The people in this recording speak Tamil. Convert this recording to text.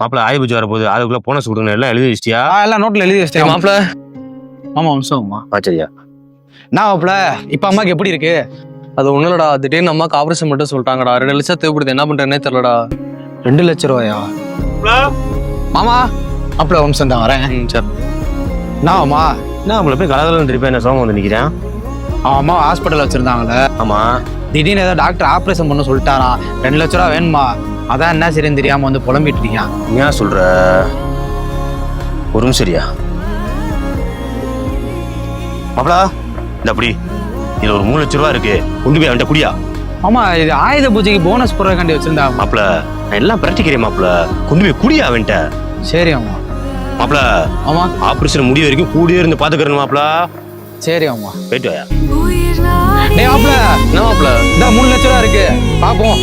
மாப்பிள்ள ஆயுபூஜை வர போகுது அதுக்குள்ள போனஸ் கொடுங்க எல்லாம் எழுதி வச்சிட்டியா? எல்லாம் நோட்ல எழுதி வச்சிட்டேன் மாப்பிள ஆமா வம்சம்மா. சரியா நான் மாப்பிள இப்ப அம்மாக்கு எப்படி இருக்கு? அது ஒண்ணும் இல்லடா, திடீர்னு அம்மாக்கு ஆபரேஷன் மட்டும் சொல்லிட்டாங்கடா. 2 லட்சம் தேவைப்படுது, என்ன பண்றேன்னே தெரியலடா. 2 லட்சம் ரூபாயா? மாமா மாப்பிள வம்சம் தான் வரேன். சரி. நான்மா என்ன அவங்கள போய் கலகலன்னு திருப்பி என்ன சோகம் வந்து நிக்கிறேன்? அம்மா ஹாஸ்பிட்டல் வச்சிருந்தாங்களே, ஆமா திடீர்னு ஏதோ டாக்டர் ஆப்ரேஷன் பண்ண சொல்லிட்டாராம். 2 லட்ச ரூபா வேணுமா? அதான் என்ன சரின்னு தெரியாம வந்து புலம்பிட்டு இருக்கான். ஏன் சொல்ற? ஒரு நிமிஷம் சரியா மாப்பிளா, இந்த அப்படி இதுல ஒரு 3 லட்சம் ரூபா இருக்கு, கொண்டு போய் அவன்கிட்ட குடியா. ஆமா இது ஆயுத பூஜைக்கு போனஸ் போடுறதுக்காண்டி வச்சிருந்தாங்க. மாப்பிள நான் எல்லாம் பிரட்டிக்கிறேன் மாப்பிள, கொண்டு போய் குடியா அவன்கிட்ட. சரி அம்மா. மாப்பிள ஆமா ஆபரேஷன் முடிய வரைக்கும் கூடியே இருந்து பாத்துக்கிறேன் மாப்பிள. சரி அம்மா. போயிட்டு வாயா. டேய் மாப்பிள என்ன மாப்பிள? இந்த 3 லட்ச ரூபா இருக்கு பாப்போம்.